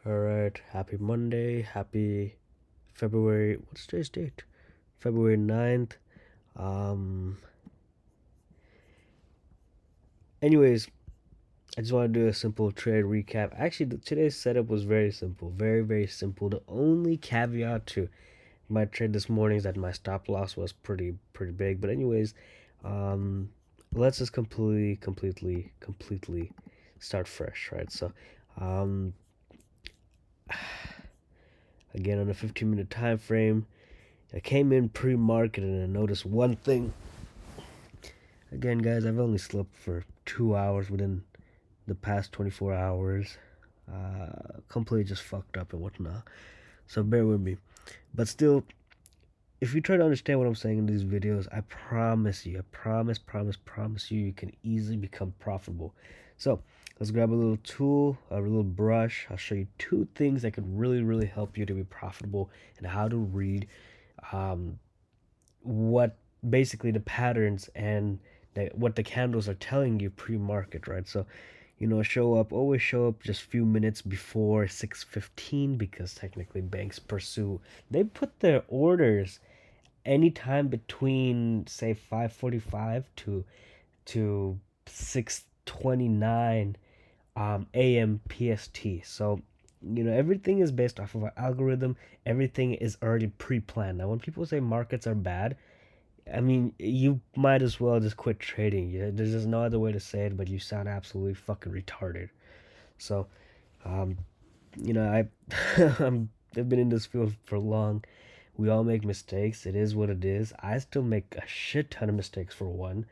All right, happy Monday, happy February. What's today's date? February 9th. Um, anyways, I just want to do a simple trade recap. Actually, today's setup was very simple, very simple. The only caveat to my trade this morning is that my stop loss was pretty big. But anyways, um, let's just completely start fresh, right? So, um, again on a 15-minute time frame. I came in pre-market and I noticed one thing. Again, guys, I've only slept for 2 hours within the past 24 hours. Completely just fucked up and whatnot. So bear with me. But still, if you try to understand what I'm saying in these videos, I promise you, promise you, you can easily become profitable. So let's grab a little tool, a little brush. I'll show you two things that could really help you to be profitable and how to read um, what basically the patterns and what the candles are telling you pre-market, right? So, always show up just a few minutes before 6:15 because technically banks pursue. They put their orders anytime between say 5:45 to 6:29 AM PST. So, everything is based off of an algorithm. Everything is already pre-planned. Now, when people say markets are bad, I mean, you might as well just quit trading. There's just no other way to say it, but you sound absolutely fucking retarded. So, um, I I've been in this field for long. We all make mistakes. It is what it is. I still make a shit ton of mistakes for one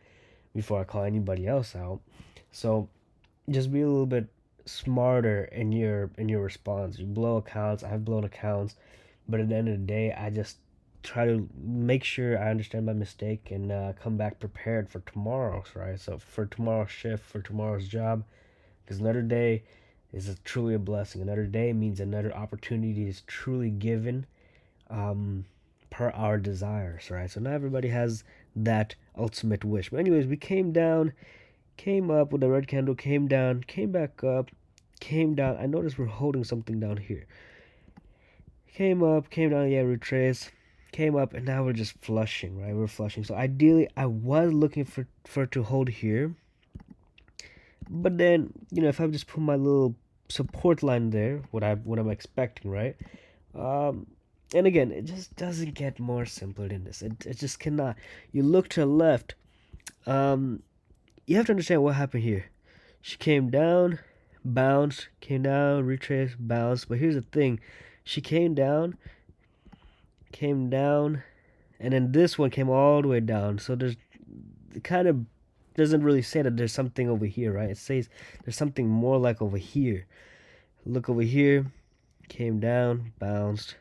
before I call anybody else out. So, just be a little bit smarter in your response. You blow accounts. I've blown accounts, but at the end of the day, I just try to make sure I understand my mistake and come back prepared for tomorrow's, right? So for tomorrow's shift, for tomorrow's job, because another day is truly a blessing. Another day means another opportunity is truly given, um, per our desires, right? So not everybody has that ultimate wish. But anyways, we came down, came up with a red candle, came down, came back up, came down. I noticed we're holding something down here. Came up, came down, yeah, retrace, came up, and now we're just flushing, right? We're flushing. So ideally, I was looking for it to hold here, but then if I just put my little support line there, what I'm expecting, right? Um, and again, it just doesn't get more simpler than this. It just cannot. You look to the left. Um, you have to understand what happened here. She came down, bounced, came down, retraced, bounced. But here's the thing: she came down, and then this one came all the way down. So it kind of doesn't really say that there's something over here, right? It says there's something more like over here. Look over here, came down, bounced,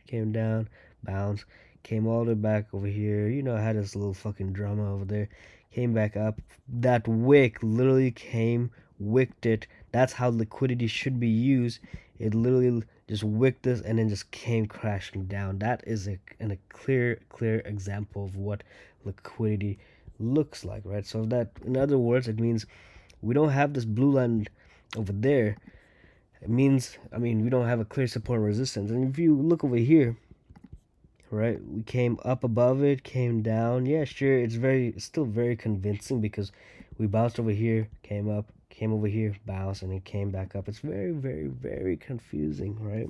came down, bounced, came all the way back over here. I had this little fucking drama over there. Came back up. That wick literally came, wicked it. That's how liquidity should be used. It literally just wicked this and then just came crashing down. That is a clear example of what liquidity looks like, right? So that, in other words, it means we don't have this blue line over there. It means, we don't have a clear support and resistance. And if you look over here, right, we came up above it, came down. Yeah, sure, it's still very convincing because we bounced over here, came up, came over here, bounced, and it came back up. It's very confusing, right?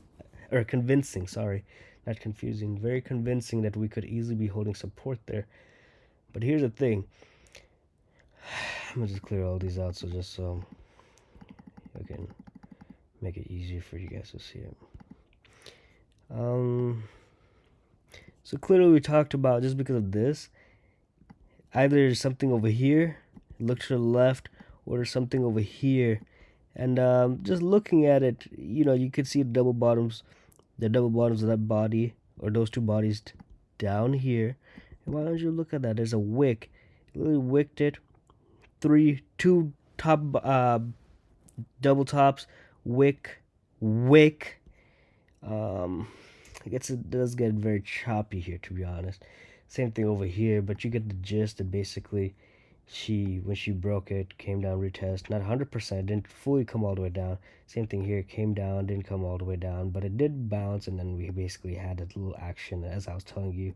Or convincing, sorry, not confusing. Very convincing that we could easily be holding support there. But here's the thing. I'm gonna just clear all these out so I can make it easier for you guys to see it. So clearly we talked about, just because of this, either there's something over here, look to the left, or there's something over here. And just looking at it, you could see the double bottoms of that body, or those two bodies down here. And why don't you look at that? There's a wick. It literally wicked it. Two top double tops, wick. I guess it does get very choppy here, to be honest. Same thing over here, but you get the gist. That basically when she broke it, came down, retest, not 100%, didn't fully come all the way down. Same thing here, came down, didn't come all the way down, but it did bounce, and then we basically had a little action, as I was telling you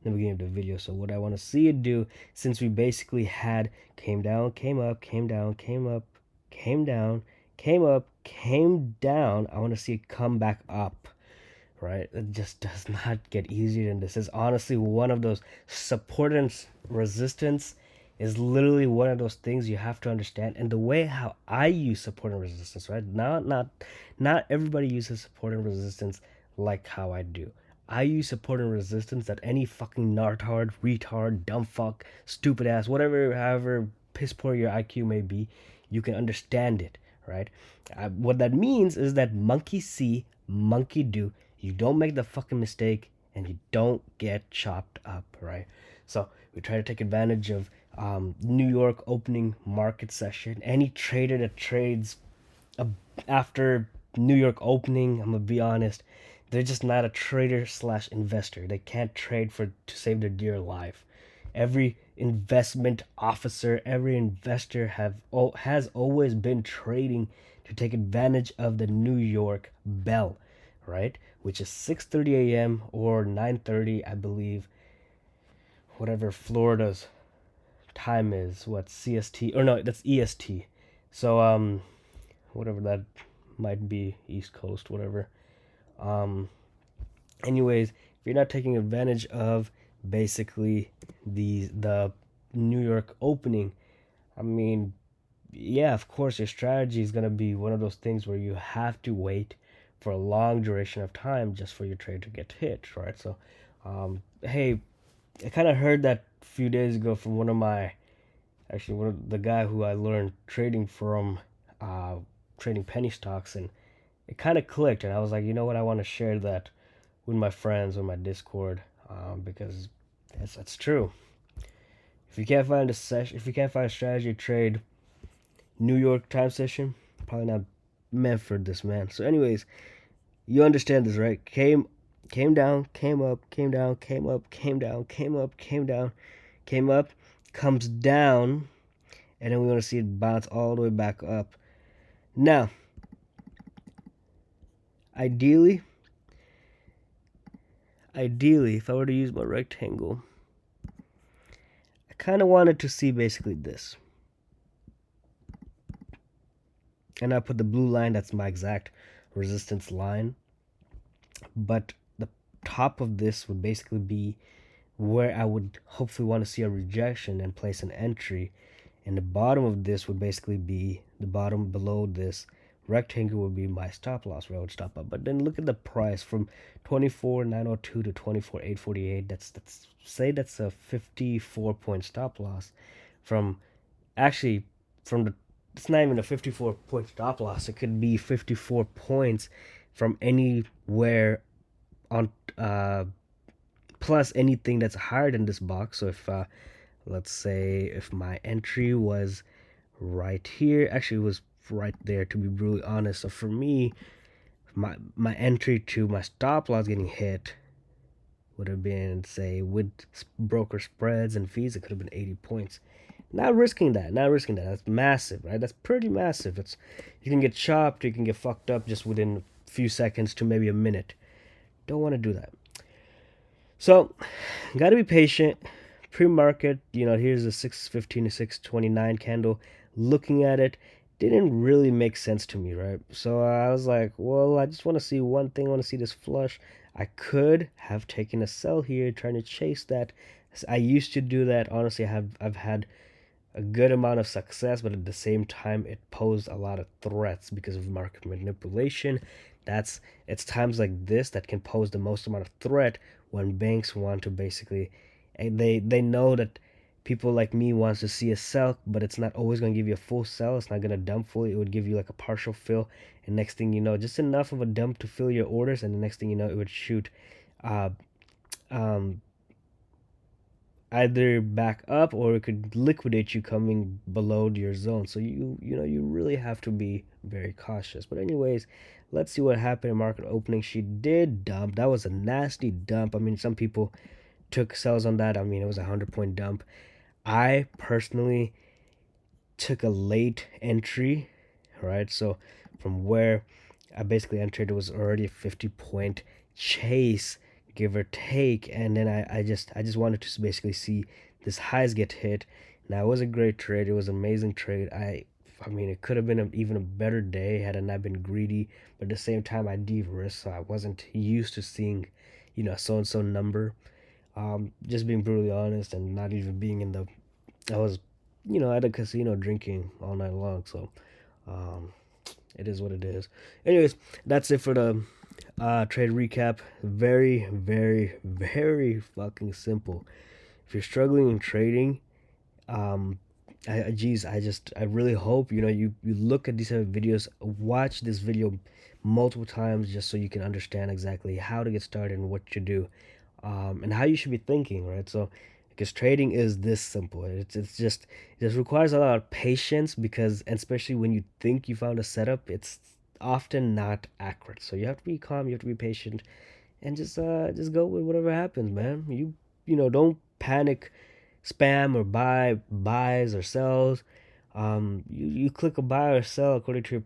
in the beginning of the video. So what I want to see it do, since we basically had came down, came up, came down, came up, came down, came up, came down, I want to see it come back up. Right? It just does not get easier than this. It's honestly one of those support and resistance is literally one of those things you have to understand. And the way how I use support and resistance, right? Not everybody uses support and resistance like how I do. I use support and resistance that any fucking nartard, retard, dumb fuck, stupid ass, whatever, however piss poor your IQ may be, you can understand it, right? What that means is that monkey see, monkey do. You don't make the fucking mistake, and you don't get chopped up, right? So we try to take advantage of New York opening market session. Any trader that trades after New York opening, I'm gonna be honest, they're just not a trader slash investor. They can't trade to save their dear life. Every investment officer, every investor has always been trading to take advantage of the New York bell, right? Which is 6:30 a.m. or 9:30, I believe. Whatever Florida's time is, what CST or no, that's EST. So whatever that might be, East Coast, whatever. Um, anyways, if you're not taking advantage of basically the New York opening, I mean, yeah, of course, your strategy is gonna be one of those things where you have to wait for a long duration of time just for your trade to get hit, right? So, hey, I kind of heard that a few days ago from one of the guy who I learned trading from, trading penny stocks, and it kind of clicked, and I was like, you know what, I want to share that with my friends on my Discord, because that's true. If you can't find a session, if you can't find a strategy trade, New York time session, probably not meant for this, man. So, anyways, you understand this, right? Came down, came up, came down, came up, came down, came up, came down, came up, comes down, and then we want to see it bounce all the way back up. Now, ideally, if I were to use my rectangle, I kind of wanted to see basically this. And I put the blue line, that's my exact resistance line. But the top of this would basically be where I would hopefully want to see a rejection and place an entry. And the bottom of this would basically be the bottom below this rectangle would be my stop loss where I would stop up. But then look at the price from 24,902 to 24,848. That's say that's a 54 point stop loss. From actually from the it's not even a 54 point stop loss. It could be 54 points from anywhere on plus anything that's higher than this box. So if let's say if my entry was right here, actually it was right there to be brutally honest. So for me, my entry to my stop loss getting hit would have been, say, with broker spreads and fees, it could have been 80 points. Not risking that. That's massive, right? That's pretty massive. You can get chopped, you can get fucked up just within a few seconds to maybe a minute. Don't want to do that. So, gotta be patient. Pre-market, here's a 615 to 629 candle. Looking at it, didn't really make sense to me, right? So I was like, well, I just want to see one thing. I want to see this flush. I could have taken a sell here, trying to chase that. I used to do that. Honestly, I've had a good amount of success, but at the same time, it posed a lot of threats because of market manipulation. It's times like this that can pose the most amount of threat when banks want to basically, they know that people like me wants to see a sell, but it's not always going to give you a full sell. It's not going to dump fully. It would give you like a partial fill, and next thing you know, just enough of a dump to fill your orders, and the next thing you know, it would shoot either back up, or it could liquidate you coming below your zone. So you really have to be very cautious. But anyways, let's see what happened in market opening. She did dump. That was a nasty dump. I mean, some people took sells on that. I mean, it was a 100-point dump. I personally took a late entry, right? So from where I basically entered, it was already a 50-point chase, give or take, and then I just wanted to basically see this highs get hit. Now it was a great trade. It was an amazing trade. I mean, it could have been even a better day had I not been greedy, but at the same time, I de-risked, so I wasn't used to seeing, so and so number. Just being brutally honest, and not even being in the I was, at a casino drinking all night long. So, um, it is what it is. Anyways, that's it for the trade recap. Very, very, very fucking simple. If you're struggling in trading, um, geez, I really hope you look at these type of videos, watch this video multiple times just so you can understand exactly how to get started and what to do, and how you should be thinking, right? So, because trading is this simple, it just requires a lot of patience because, and especially when you think you found a setup, it's often not accurate. So you have to be calm, you have to be patient, and just go with whatever happens, man. Don't panic, spam or buys or sells. You click a buy or sell according to your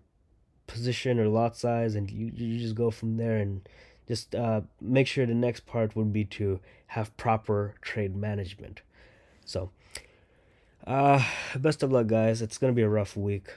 position or lot size, and you just go from there, and just make sure the next part would be to have proper trade management. So, best of luck, guys. It's gonna be a rough week.